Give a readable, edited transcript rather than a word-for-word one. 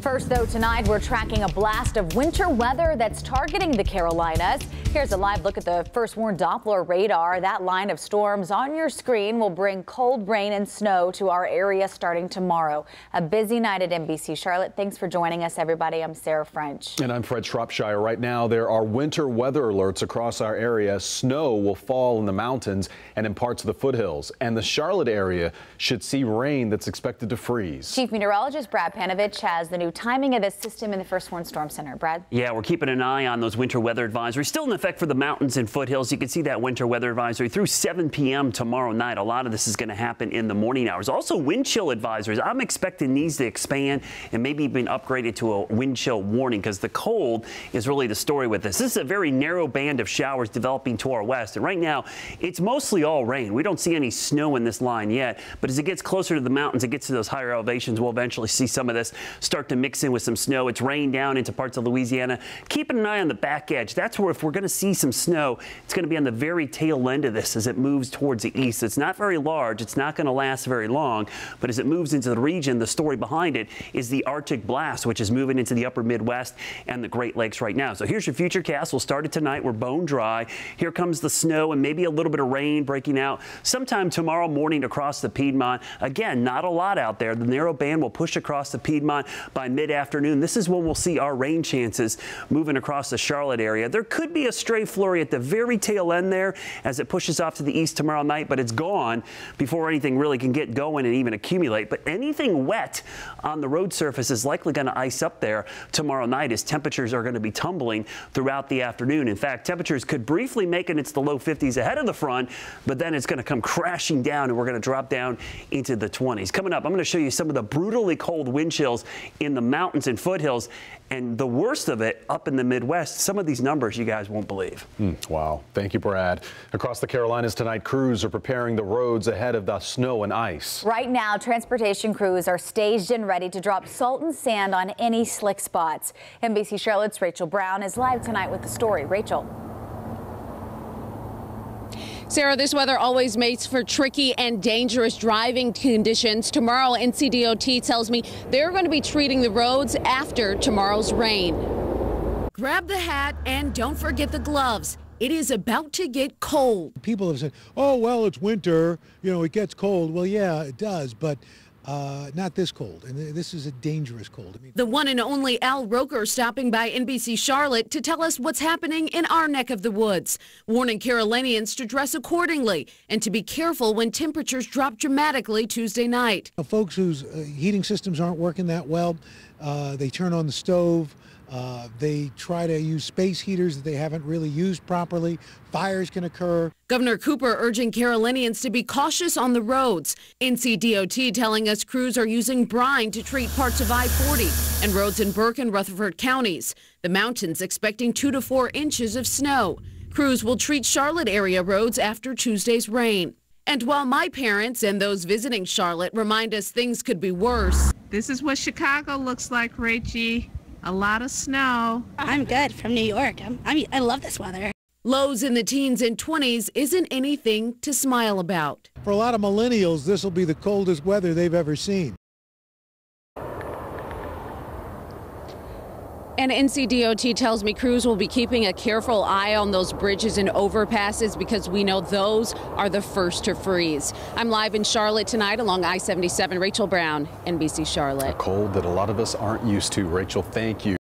First, though, tonight we're tracking a blast of winter weather that's targeting the Carolinas. Here's a live look at the first warned Doppler radar. That line of storms on your screen will bring cold rain and snow to our area starting tomorrow. A busy night at NBC Charlotte. Thanks for joining us, everybody. I'm Sarah French. And I'm Fred Shropshire. Right now, there are winter weather alerts across our area. Snow will fall in the mountains and in parts of the foothills. And the Charlotte area should see rain that's expected to freeze. Chief Meteorologist Brad Panovich has the new timing of this system in the First Warned Storm Center. Brad? Yeah, we're keeping an eye on those winter weather advisories. Still in effect for the mountains and foothills. You can see that winter weather advisory through 7 p.m. tomorrow night. A lot of this is going to happen in the morning hours. Also, wind chill advisories. I'm expecting these to expand and maybe even upgraded to a wind chill warning because the cold is really the story with this. This is a very narrow band of showers developing to our west. And right now, it's mostly all rain. We don't see any snow in this line yet. But as it gets closer to the mountains, it gets to those higher elevations, we'll eventually see some of this start to mix in with some snow. It's rained down into parts of Louisiana. Keeping an eye on the back edge. That's where if we're going to see some snow, it's going to be on the very tail end of this as it moves towards the east. It's not very large. It's not going to last very long. But as it moves into the region, the story behind it is the Arctic blast, which is moving into the upper Midwest and the Great Lakes right now. So here's your futurecast. We'll start it tonight. We're bone dry. Here comes the snow and maybe a little bit of rain breaking out sometime tomorrow morning across the Piedmont. Again, not a lot out there. The narrow band will push across the Piedmont by mid-afternoon. This is when we'll see our rain chances moving across the Charlotte area. There could be a stray flurry at the very tail end there as it pushes off to the east tomorrow night, but it's gone before anything really can get going and even accumulate. But anything wet on the road surface is likely going to ice up there tomorrow night as temperatures are going to be tumbling throughout the afternoon. In fact, temperatures could briefly make it into the low 50s ahead of the front, but then it's going to come crashing down and we're going to drop down into the 20s. Coming up, I'm going to show you some of the brutally cold wind chills in the mountains and foothills, and the worst of it up in the Midwest. Some of these numbers you guys won't believe. Wow. Thank you, Brad. Across the Carolinas tonight, crews are preparing the roads ahead of the snow and ice. Right now, transportation crews are staged and ready to drop salt and sand on any slick spots. NBC Charlotte's Rachel Brown is live tonight with the story. Rachel. Sarah, this weather always makes for tricky and dangerous driving conditions. Tomorrow, NCDOT tells me they're going to be treating the roads after tomorrow's rain. Grab the hat and don't forget the gloves. It is about to get cold. People have said, oh, well, it's winter, you know, it gets cold. Well, yeah, it does, but not this cold, and this is a dangerous cold. The one and only Al Roker stopping by NBC Charlotte to tell us what's happening in our neck of the woods, warning Carolinians to dress accordingly and to be careful when temperatures drop dramatically Tuesday night. Folks whose heating systems aren't working that well, they turn on the stove. They try to use space heaters that they haven't really used properly. Fires can occur. Governor Cooper urging Carolinians to be cautious on the roads. NCDOT telling us crews are using brine to treat parts of I-40 and roads in Burke and Rutherford counties. The mountains expecting 2 to 4 inches of snow. Crews will treat Charlotte area roads after Tuesday's rain. And while my parents and those visiting Charlotte remind us things could be worse. This is what Chicago looks like, Rachie. A lot of snow. I'm good from New York. I love this weather. Lows in the teens and 20s isn't anything to smile about. For a lot of millennials, this will be the coldest weather they've ever seen. And NCDOT tells me crews will be keeping a careful eye on those bridges and overpasses because we know those are the first to freeze. I'm live in Charlotte tonight along I-77. Rachel Brown, NBC Charlotte. A cold that a lot of us aren't used to. Rachel, thank you.